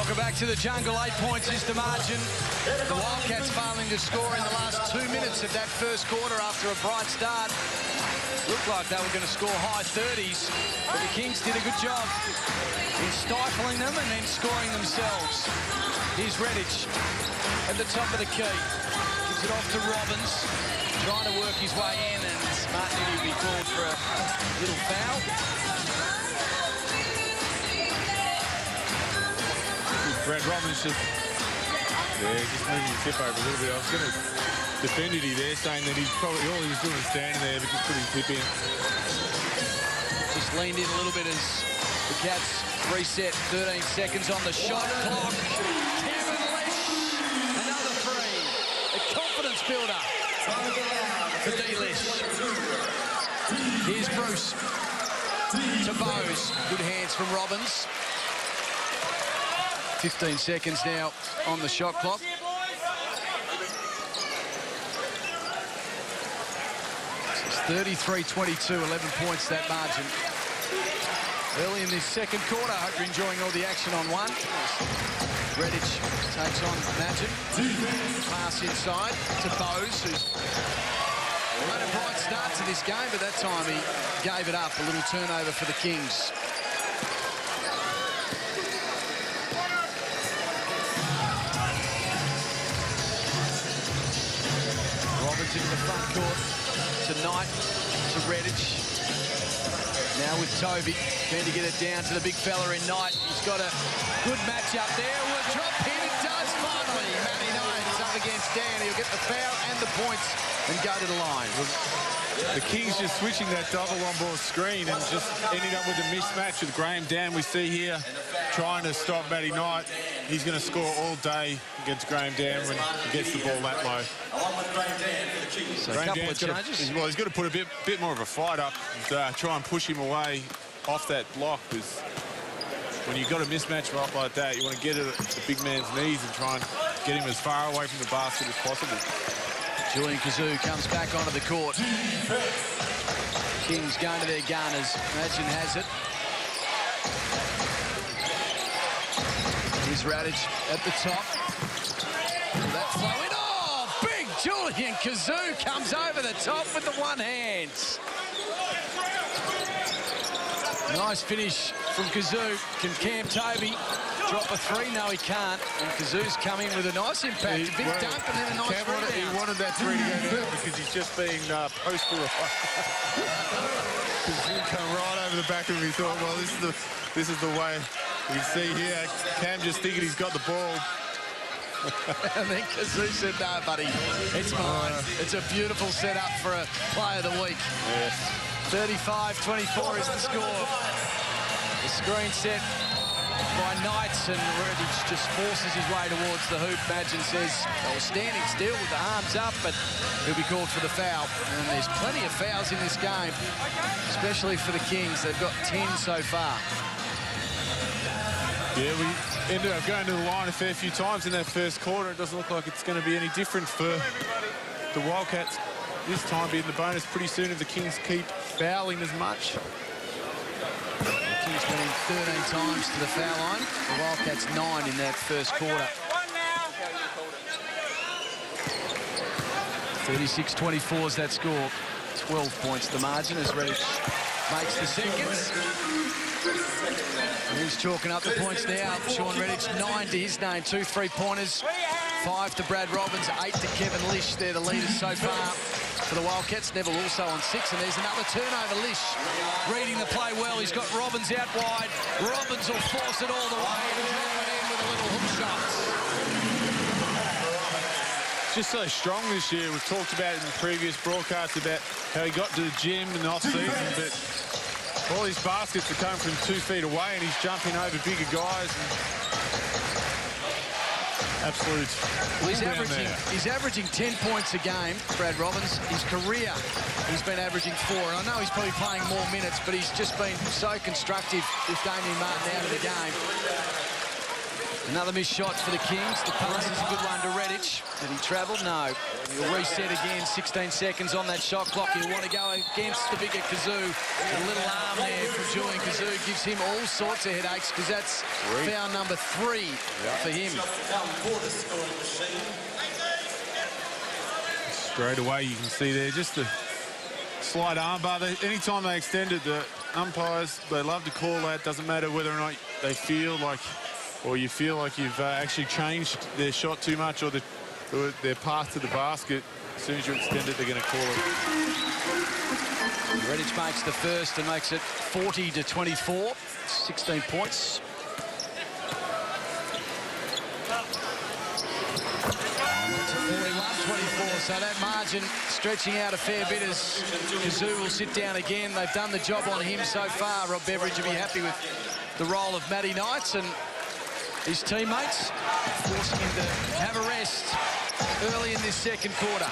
Welcome back to the jungle. 8 points is the margin. The Wildcats failing to score in the last 2 minutes of that first quarter after a bright start. Looked like they were going to score high 30s, but the Kings did a good job in stifling them and then scoring themselves. Here's Redditch at the top of the key. Gives it off to Robbins, trying to work his way in, and Martin will be called for a little foul. Brad Robbins just moving his hip over a little bit. I was going to defend it there, saying that he's probably all he was doing was standing there, but just put his hip in. Just leaned in a little bit as the Cats reset. 13 seconds on the shot clock. Kevin Lish, another three. A confidence builder for D. Lish. Here's Bruce to Bowes. Good hands from Robbins. 15 seconds now on the shot clock. It's 33-22, 11 points that margin. Early in this second quarter, I hope you're enjoying all the action on one. Redditch takes on Magin. Pass inside to Bowes, who's made a bright start to this game, but that time he gave it up. A little turnover for the Kings. Robbins into the front court to Knight, to Redditch. Now with Toby, trying to get it down to the big fella in Knight. He's got a good match up there. Will drop in, it does finally. Matty Knight is up against Dan. He'll get the foul and the points and go to the line. The Kings just switching that double on-ball screen and just ending up with a mismatch with Graham Dan. We see here trying to stop Matty Knight. He's going to score all day against Graham Dan when he gets the ball that low. So a couple of changes. Well, he's got to put a bit more of a fight up and try and push him away off that block, because when you've got a mismatch up like that, you want to get it at the big man's knees and try and get him as far away from the basket as possible. Julian Kazoo comes back onto the court. Kings going to their gunners. Magin has it. Here's Redditch at the top. That flow in. Oh, big Julian Kazoo comes over the top with the one hand. Nice finish from Kazoo. Can Cam Toby drop a three? No, he can't. And Kazoo's come in with a nice impact. A big dunk and then a nice rebound. He wanted that three to go down because he's just being posterized. Kazoo come right over the back of him. He thought, well, this is the way. We see here, Cam just thinking he's got the ball. And then Kazoo said, no, buddy, it's mine. It's a beautiful setup for a play of the week. Yes. 35-24 is the score. The screen set by Knights, and Redditch just forces his way towards the hoop. Magin says they were standing still with the arms up, but he'll be called for the foul. And there's plenty of fouls in this game, especially for the Kings. They've got 10 so far. Yeah, we ended up going to the line a fair few times in that first quarter. It doesn't look like it's going to be any different for the Wildcats this time, being the bonus pretty soon if the Kings keep fouling as much. The Kings went in 13 times to the foul line. The Wildcats 9 in that first quarter. 36-24 is that score. 12 points the margin as Redditch makes the seconds. And he's chalking up the points now. Sean Redditch, 9 to his name. 2 3-pointers, 5 to Brad Robbins, 8 to Kevin Lish. They're the leaders so far for the Wildcats. Neville also on 6, and there's another turnover. Lish reading the play well. He's got Robbins out wide. Robbins will force it all the way and draw it in with a little hook shot. Just so strong this year. We've talked about it in the previous broadcast about how he got to the gym in the off-season, but all his baskets are coming from 2 feet away, and he's jumping over bigger guys. Absolute. Well, he's averaging 10 points a game, Brad Robbins. His career, he's been averaging 4. And I know he's probably playing more minutes, but he's just been so constructive with Damien Martin out of the game. Another missed shot for the Kings. The pass is a good one to Redditch. Did he travel? No. He'll reset again. 16 seconds on that shot clock. He'll want to go against the bigger Kazoo. A little arm there from Julian Kazoo gives him all sorts of headaches because that's foul number 3 for him. Straight away, you can see there just a slight armbar. Anytime they extend it, the umpires, they love to call that. Doesn't matter whether or not they feel like, or you feel like you've actually changed their shot too much or their path to the basket. As soon as you extend it, they're going to call it. Redditch makes the first and makes it 40-24. 16 points. To 41-24, so that margin stretching out a fair bit as Kazoo will sit down again. They've done the job on him so far. Rob Beveridge will be happy with the role of Matty Knights and his teammates, forcing him to have a rest early in this second quarter.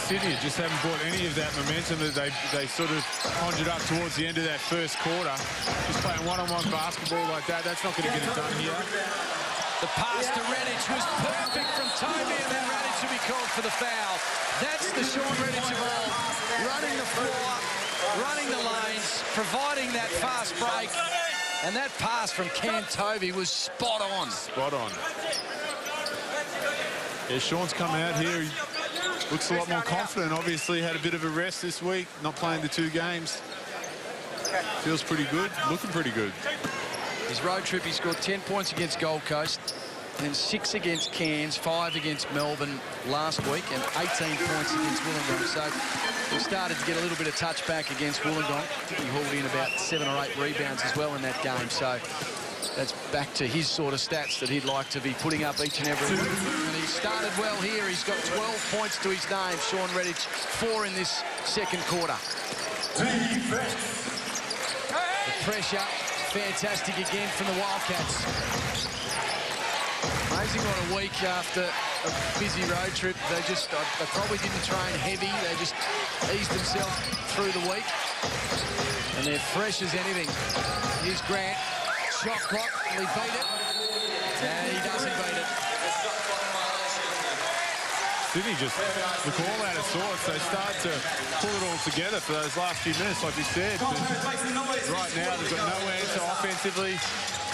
Sydney just haven't brought any of that momentum that they sort of conjured up towards the end of that first quarter. Just playing one-on-one basketball like that, that's not going to get it done here. The pass to Redditch was perfect from Toby, and then Redditch will be called for the foul. That's the Sean Redditch of old, running the floor, running the lanes, providing that fast break. And that pass from Cam Toby was spot on. Spot on. Yeah, Sean's come out here. He looks a lot more confident. Obviously had a bit of a rest this week, not playing the 2 games. Feels pretty good, looking pretty good. His road trip, he scored 10 points against Gold Coast, then 6 against Cairns, 5 against Melbourne last week, and 18 points against Wollongong. So he started to get a little bit of touch back against Wollongong. I think he hauled in about 7 or 8 rebounds as well in that game. So that's back to his sort of stats that he'd like to be putting up each and every week. And he started well here. He's got 12 points to his name. Sean Redditch, 4 in this second quarter. The pressure, fantastic again from the Wildcats. Amazing what a week after a busy road trip. They probably didn't train heavy. They just eased themselves through the week. And they're fresh as anything. Here's Grant. Shot clock. Will he beat it? And he doesn't beat it. Sydney just look all out of sorts. They start to pull it all together for those last few minutes, like we said. But right now, they've got no answer offensively.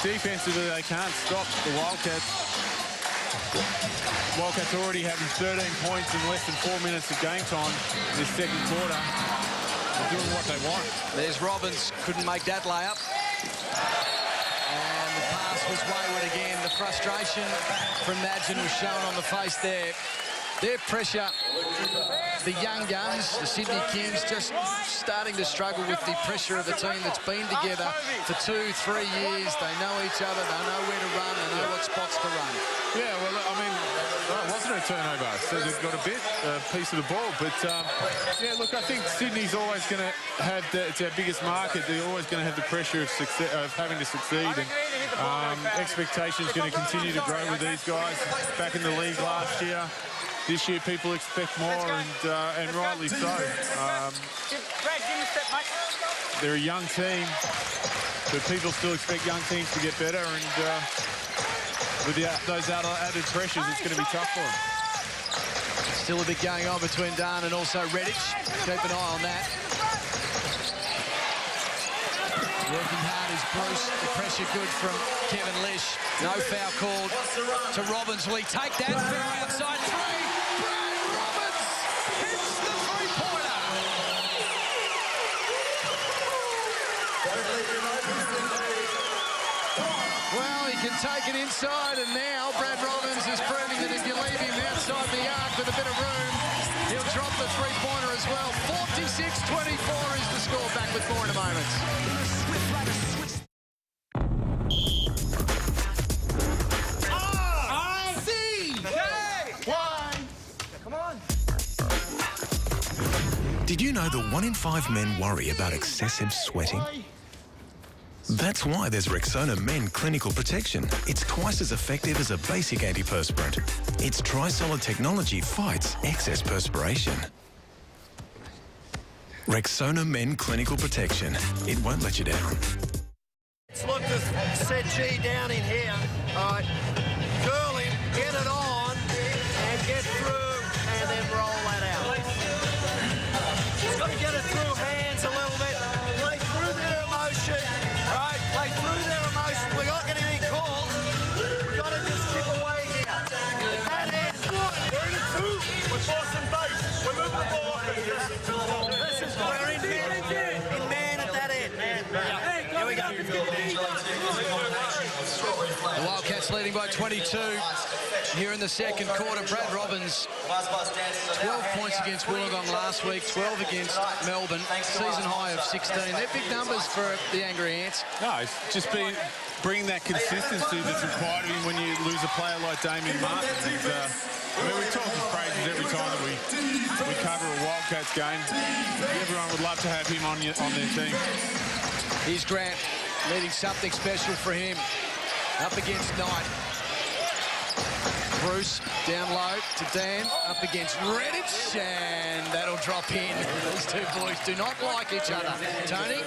Defensively, they can't stop the Wildcats. Wildcats already having 13 points in less than 4 minutes of game time in this second quarter. They're doing what they want. There's Robbins, couldn't make that layup. And the pass was wayward again. The frustration from Madgen was shown on the face there. Their pressure, the young guns, the Sydney Kings, just starting to struggle with the pressure of a team that's been together for 2-3 years. They know each other, they know where to run, they know what spots to run. Yeah, well, I mean, it wasn't a turnover, so they've got a piece of the ball. But, yeah, look, I think Sydney's always going to have it's our biggest market. They're always going to have the pressure of, having to succeed. And expectations going to continue to grow with these guys. Back in the league last year. This year, people expect more, and rightly so. They're a young team, but people still expect young teams to get better, and with those added pressures, it's going to be tough for them. Still a bit going on between Dan and also Redditch. Keep an eye on that. Working hard is Bruce. The pressure good from Kevin Lish. No foul called to Robbins. Will he take that? Throw outside 3. Well, he can take it inside, and now Brad Robbins is proving that if you leave him outside the arc with a bit of room, he'll drop the three-pointer as well. 46-24 is the score. Back with more in a moment. Did you know that 1 in 5 men worry about excessive sweating? That's why there's Rexona Men Clinical Protection. It's twice as effective as a basic antiperspirant. Its tri-solid technology fights excess perspiration. Rexona Men Clinical Protection. It won't let you down. Let's look to set G down in here. it on and get through and then roll that out. Just got to get it through hands a little bit. Play through their emotion. Right, play through their emotion. We're not getting any calls. We've got to just chip away here. That is good. We're in a two. We're forcing base. We're moving the ball. This is good. We're in man at that end. Here we go. The Wildcats leading by 22 here in the second quarter. Brad Robbins, 12 points against Wollongong last week, 12 against Melbourne, season high of 16. They're big numbers for the Angry Ants. No, it's just bringing that consistency that's required of him when you lose a player like Damien Martin. And, I mean, we talk his praises every time that we cover a Wildcats game. Everyone would love to have him on their team. Here's Grant, needing something special for him. Up against Knight. Bruce down low to Dan, up against Redditch, and that'll drop in. These two boys do not like each other. Tony?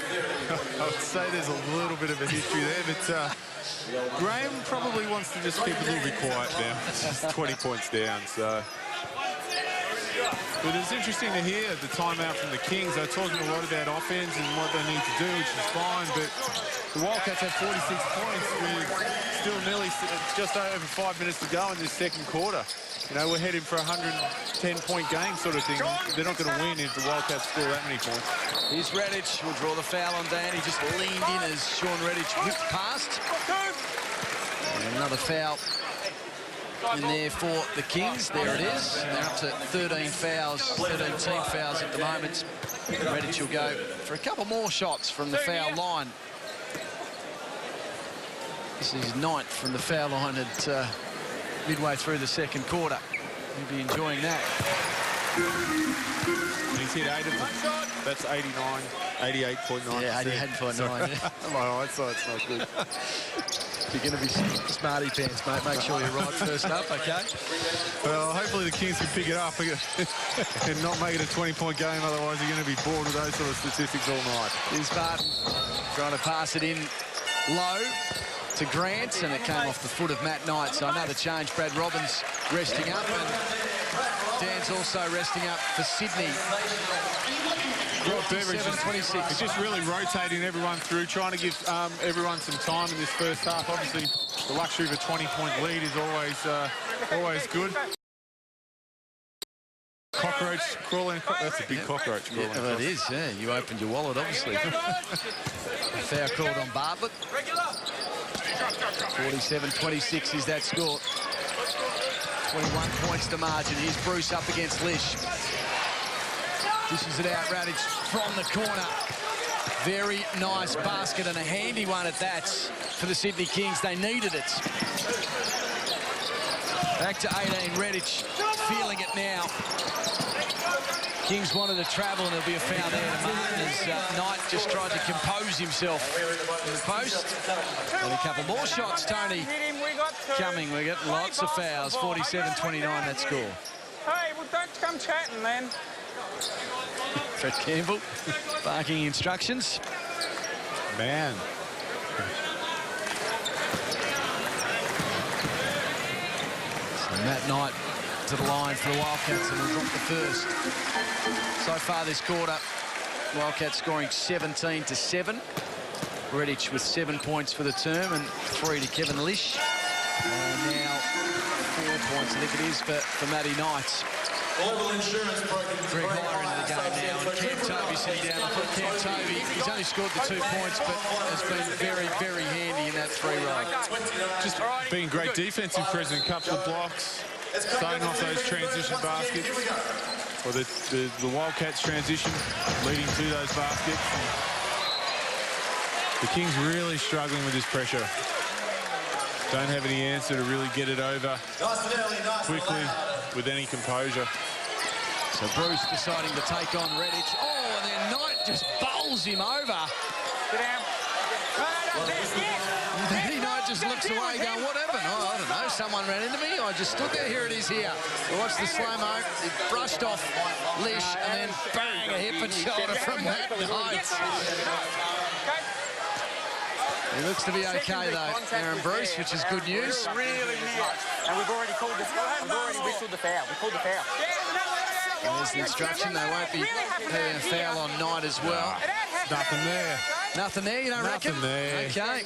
I would say there's a little bit of a history there, but Graham probably wants to just keep a little bit quiet now. It's 20 points down, so. But it's interesting to hear the timeout from the Kings. They're talking a lot about offense and what they need to do, which is fine, but the Wildcats have 46 points with still nearly just over 5 minutes to go in this second quarter. You know, we're heading for a 110-point game sort of thing. They're not going to win if the Wildcats score that many points. Here's Redditch. Will draw the foul on Dan. He just leaned in as Sean Redditch whipped past. And another foul in there for the Kings. There it is. They're up to 13 fouls, 13 team fouls at the moment. Redditch will go for a couple more shots from the foul line. This is ninth from the foul line at midway through the second quarter. He'll be enjoying that. He's hit 8 of them. That's 89, 88.9%. Yeah, 88.9. Yeah. My eyesight's not good. You're going to be smarty pants, mate. Make sure you're right first up, okay? Well, hopefully the Kings can pick it up and not make it a 20-point game. Otherwise, you're going to be bored with those sort of statistics all night. Here's Barton trying to pass it in low to Grant, and it came off the foot of Matt Knight. So another change. Brad Robbins resting up, and Dan's also resting up for Sydney. Beveridge is 26. It's just really rotating everyone through, trying to give everyone some time in this first half. Obviously, the luxury of a 20-point lead is always good. Cockroach crawling. That's a big cockroach crawling. Yeah, well, it is, yeah. You opened your wallet, obviously. Foul called on Bartlett. 47-26 is that score. 21 points to margin. Here's Bruce up against Lish. Dishes it out, Radic from the corner. Very nice basket and a handy one at that for the Sydney Kings. They needed it. Back to 18, Redic feeling it now. Kings wanted to travel, and there'll be a foul there to Martin as Knight just tried to compose himself in the post. And a couple more shots, Tony, coming. We're getting lots of fouls. 47-29 that score. Hey, well, don't come chatting, then. Fred Campbell barking instructions. Man. So Matt Knight to the line for the Wildcats, and will drop the first. So far this quarter, Wildcats scoring 17-7. Redic with 7 points for the term and 3 to Kevin Lish. And now 4 points, I think it is, for Matty Knight. Greg Hire into the game now, and Cam Tovey sitting down. I thought Cam Tovey, he's only scored the 2 points, but has been very, very handy in that 3-row. Just being great defensive presence, a couple of blocks, starting off those transition baskets, or the Wildcats transition leading to those baskets. The Kings really struggling with this pressure. Don't have any answer to really get it over quickly with any composure. So Bruce deciding to take on Redic. Oh, and then Knight just bowls him over. Get down. Matty Knight just looks away going, what happened? Oh, I don't know, someone ran into me. I just stood there. Here it is here. Watch the slow-mo. It brushed off Lish, and then bang, a hip and shoulder from Matt Knight. He looks to be okay, though, Aaron Bruce, which is good news. Really near. And we've already called the foul. We've already whistled the foul. We called the foul. There's the instruction. They won't be having a foul on Knight as well. Nothing there. Nothing there, you don't reckon? Nothing there. Okay.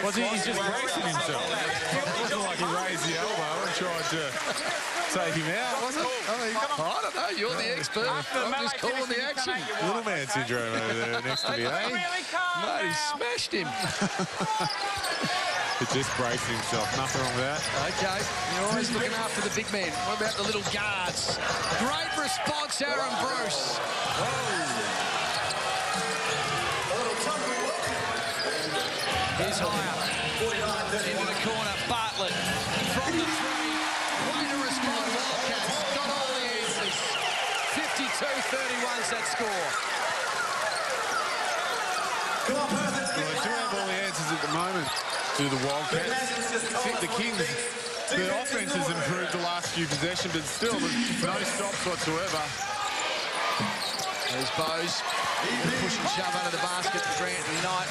Was he's just bracing himself. It wasn't like he raised the elbow and tried to take him out, was it? I don't know. You're the expert. I'm just calling the action. Little man syndrome over there next to me, eh? Mate, he smashed him. He just braced himself. Nothing wrong with that. Okay. You're always looking after the big men. What about the little guards? Great response, Aaron Bruce. He's higher. Into the corner, Bartlett. From the three. Way to respond, Wildcats. Got all the answers. 52-31's that score. Well, they do have all the answers at the moment to the Wildcats. I think the Kings, the offense has improved the last few possessions, but still there's no stops whatsoever. There's Bose. Push and shove under the basket. Grant and Knight.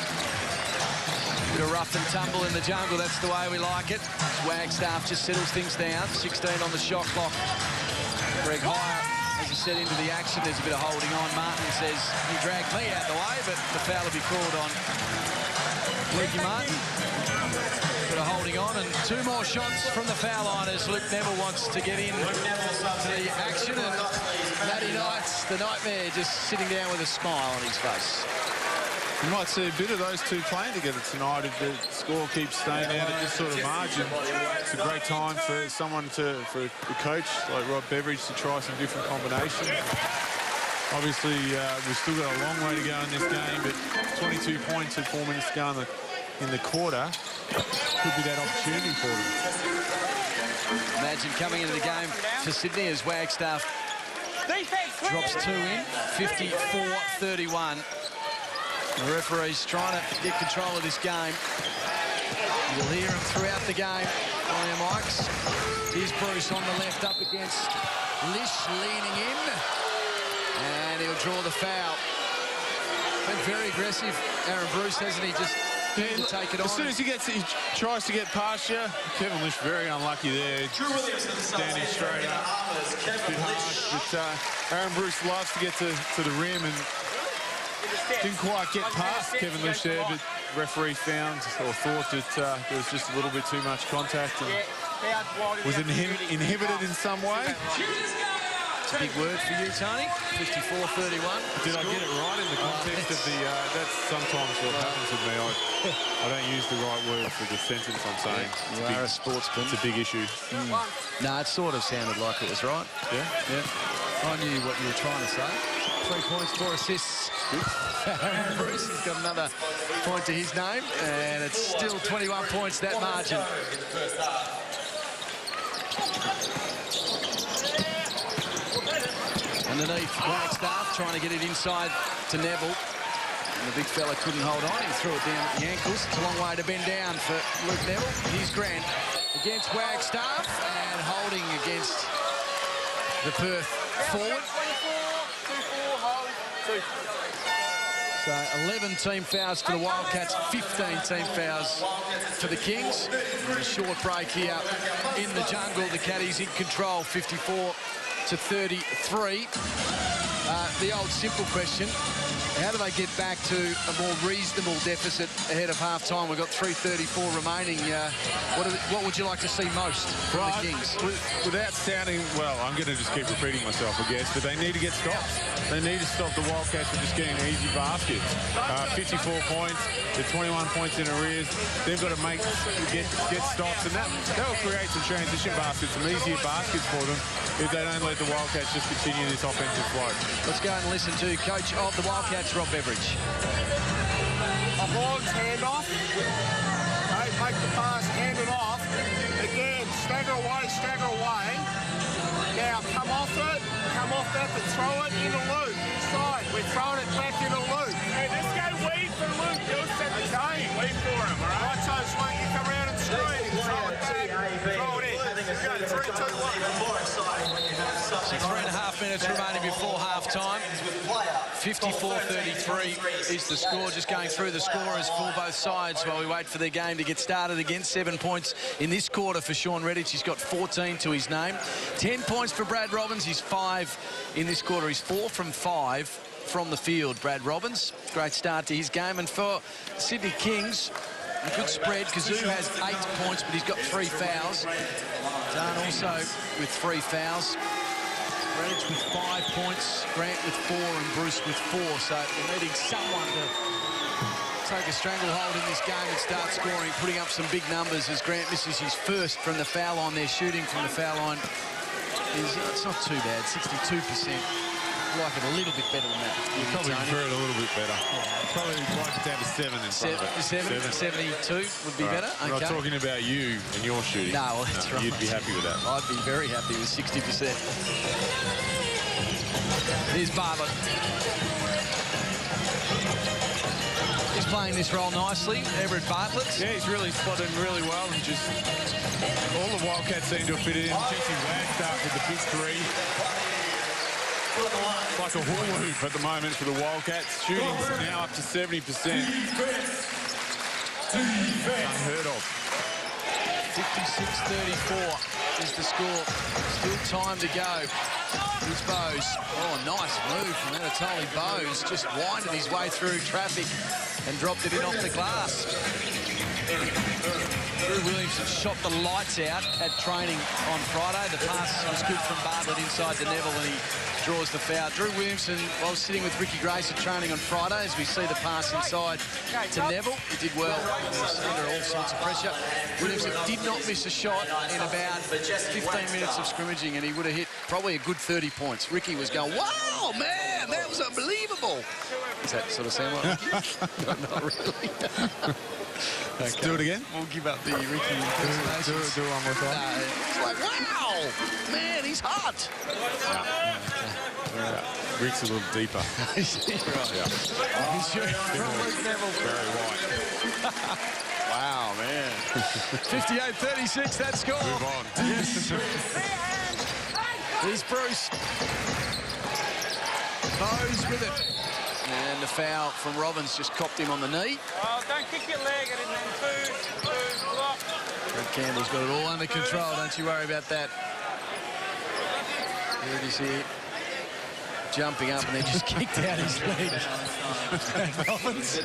Bit of rough and tumble in the jungle. That's the way we like it. Wagstaff just settles things down. 16 on the shot clock. Greg Hire, as you said, into the action. There's a bit of holding on. Martin says, he dragged me out the way, but the foul will be called on Lukey Martin. Bit of holding on, and two more shots from the foul line as Luke Neville wants to get in to the action. And Matty Knights, the nightmare, just sitting down with a smile on his face. You might see a bit of those two playing together tonight if the score keeps staying out at this sort of margin. It's a great time for someone for a coach like Rob Beveridge to try some different combinations. Obviously, we've still got a long way to go in this game, but 22 points at 4 minutes to go in the quarter could be that opportunity for them. Imagine coming into the game for Sydney as Wagstaff drops two in, 54-31. The referee's trying to get control of this game. You'll hear him throughout the game on their mics. Here's Bruce on the left up against Lish, leaning in. And he'll draw the foul. Been very aggressive, Aaron Bruce, hasn't he? Just to take it on. As soon as he tries to get past you, Kevin Lish very unlucky there. Standing straight up. A bit harsh, but Aaron Bruce loves to get to the rim and didn't quite get past Kevin Lish there, but referee found or thought that there was just a little bit too much contact and was inhibited in some way. It's a big word for you, Tony. 54-31. Did I get it right in the context of the... that's sometimes what happens with me. I don't use the right word for the sentence I'm saying. You are a sportsman. It's a big issue. No, it sort of sounded like it was right. Yeah? Yeah. I knew what you were trying to say. 3 points, 4 assists. Aaron Bruce has got another point to his name, and it's still 21 points, that margin. Underneath, Wagstaff trying to get it inside to Neville. And the big fella couldn't hold on. He threw it down at the ankles. It's a long way to bend down for Luke Neville. Here's Grant against Wagstaff and holding against the Perth forward. So 11 team fouls for the Wildcats, 15 team fouls for the Kings. And a short break here in the jungle. The Caddies in control, 54-33. The old simple question, how do they get back to a more reasonable deficit ahead of half-time? We've got 3:34 remaining. What would you like to see most from the Kings? Without sounding, well, I'm going to just keep repeating myself, I guess, but they need to get stops. They need to stop the Wildcats from just getting an easy basket. 54 points, they're 21 points in arrears. They've got to get stops, and that will create some transition baskets, some easier baskets for them if they don't let the Wildcats just continue this offensive flow. Let's go and listen to coach of the Wildcats, Rob Beveridge. A long handoff. Don't make the pass, hand it off. Again, stagger away, stagger away. Now come off that, but throw it in a loop. Inside, we're throwing it back in a loop. Hey, this guy wait for Luke. You'll set the time. Wait for him, all right? Right, so it's like you come around and screen, throw it back, throw it in. go. 3, 2, 1. So 3.5 minutes remaining before half-time. 54-33 is the score. Just going through the scorers for both sides while we wait for their game to get started again. 7 points in this quarter for Sean Redditch. He's got 14 to his name. 10 points for Brad Robbins. He's 5 in this quarter. He's 4 from 5 from the field, Brad Robbins. Great start to his game. And for Sydney Kings, a good spread. Kazoo has 8 points, but he's got 3 fouls. Dane also with 3 fouls. Redditch with 5 points, Grant with 4 and Bruce with 4. So they're needing someone to take a stranglehold in this game and start scoring, putting up some big numbers as Grant misses his first from the foul line. Their shooting from the foul line it's not too bad, 62%. I'd like it a little bit better than that. You probably prefer it a little bit better. Probably like it down to 7 in front of it. 72 would be better. I'm not talking about you and your shooting. No, well, that's right. You'd be happy with that. I'd be very happy with 60%. Here's Bartlett. He's playing this role nicely. Everett Bartlett. Yeah, he's really spotted really well, and just all the Wildcats seem to have fitted in. Jesse Wag starts with the big 3. Like a hula hoop at the moment for the Wildcats. Shooting's now up to 70%. Unheard of. 56-34 is the score. Still time to go. Here's Bowes. Oh, nice move from Anatoly Bowes. Just winded his way through traffic and dropped it in off the glass. Drew Williamson shot the lights out at training on Friday. The pass was good from Bartlett inside to Neville, and he draws the foul. Drew Williamson, while sitting with Ricky Grace at training on Friday, as we see the pass inside to Neville, he did well. He was under all sorts of pressure. Williamson did not miss a shot in about 15 minutes of scrimmaging, and he would have hit probably a good 30 points. Ricky was going, wow, man, that was unbelievable. Does that sort of sound like Ricky? No, not really. Okay. Do it again. We'll give up the Ricky impersonations. Do it one more time. It's like, wow, man, he's hot. Rick's a little deeper. Right. Yeah. He's from Luke Neville. Very white. Wow, man. 58-36, that score. Move on. Yes. Here's Bruce. Bowes with it. And the foul from Robbins just copped him on the knee. Oh, don't kick your leg and then block. Brett Campbell's got it all under control. Don't you worry about that. Here it is here. Jumping up and then just kicked out his leg. Robbins.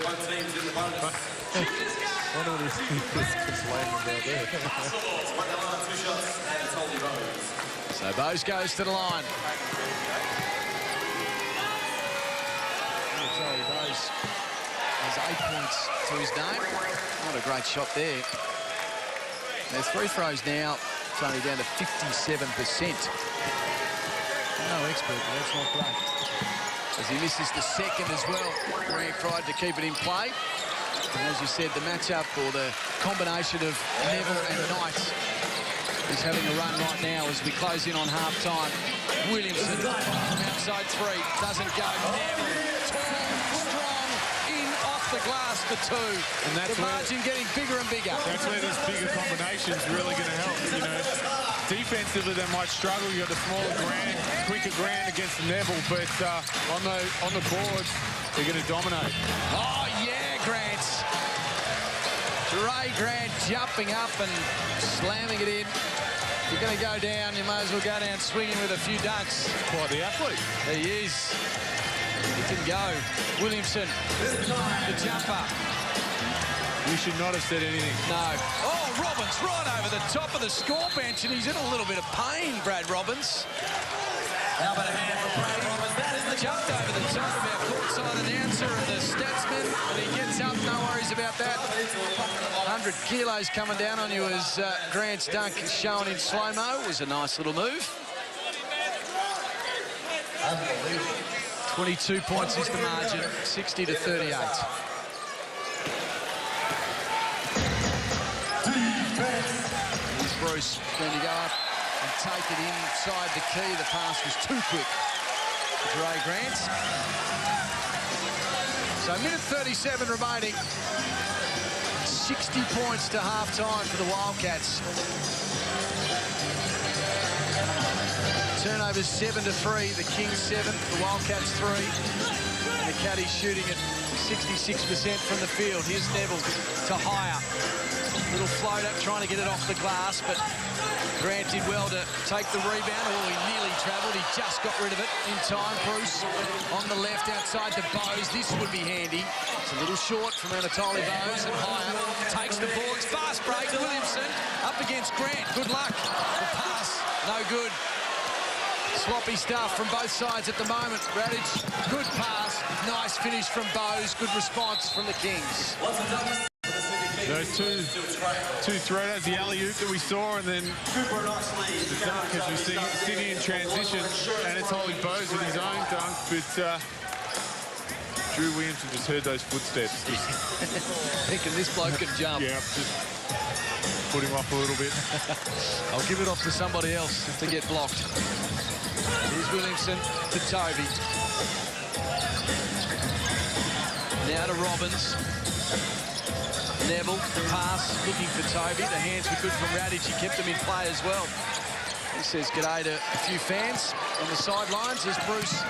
Wonder what he's complaining about there. So Bowes goes to the line. Bowes has 8 points to his name. Not a great shot there. There's 3 throws now. It's only down to 57%. No expert, but that's not great. As he misses the second as well. Grant tried to keep it in play. And as you said, the matchup or the combination of Neville and Knight is having a run right now as we close in on half-time. Williamson from outside 3. Doesn't go. Neville, tall, strong, in off the glass for 2. And that's the margin getting bigger and bigger. That's where this bigger combination's really going to help. You know, defensively they might struggle. You got the smaller Grant, quicker Grant against Neville, but on the boards they're going to dominate. Oh yeah, Grant. Ray Grant jumping up and slamming it in. If you're going to go down, you might as well go down swinging with a few dunks. Quite the athlete. He is. He can go. Williamson, the jumper. You should not have said anything. No. Oh, Robbins right over the top of the score bench, and he's in a little bit of pain, Brad Robbins. How about a hand for Brad Robbins? Jumped over the top of our courtside announcer and the statsman, and he gets up, no worries about that. 100 kilos coming down on you as Grant's dunk shown in slow-mo. Was a nice little move. 22 points is the margin, 60-38. Here's Bruce going to go up and take it inside the key. The pass was too quick for Ray Grant. So minute 37 remaining. 60 points to half-time for the Wildcats. Turnovers 7-3, the Kings 7, the Wildcats 3. And the Caddies shooting at 66% from the field. Here's Neville to Hire. Little floater, trying to get it off the glass, but Grant did well to take the rebound. Oh, he nearly travelled. He just got rid of it in time. Bruce on the left outside to Bowes. This would be handy. It's a little short from Anatoly Bowes, and Hire takes the boards. Fast break. Williamson up against Grant. Good luck. The pass, no good. Sloppy stuff from both sides at the moment. Radic, good pass. Nice finish from Bowes. Good response from the Kings. Those two throw-outs, the alley-oop that we saw, and then the dunk as we see City in transition, and it's holding Bowes with his own dunk, but Drew Williamson just heard those footsteps. Thinking this bloke can jump. Yeah, just put him off a little bit. I'll give it off to somebody else if they get blocked. Here's Williamson to Toby. Now to Robbins. Neville, the pass, looking for Toby. The hands were good from Radic. He kept them in play as well. He says g'day to a few fans on the sidelines as Bruce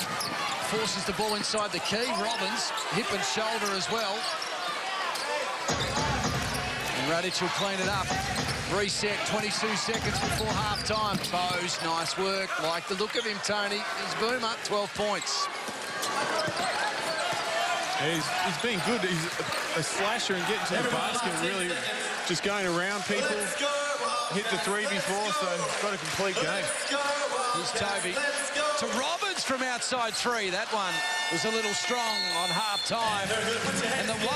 forces the ball inside the key. Robbins, hip and shoulder as well. And Radic will clean it up. Reset, 22 seconds before half-time. Bowes, nice work. Like the look of him, Tony. He's Boomer, 12 points. He's been good. He's a slasher and getting to the basket and really just going around people. Hit the three before, so he's got a complete game. Here's Toby to Robbins from outside three. That one was a little strong on half-time. And the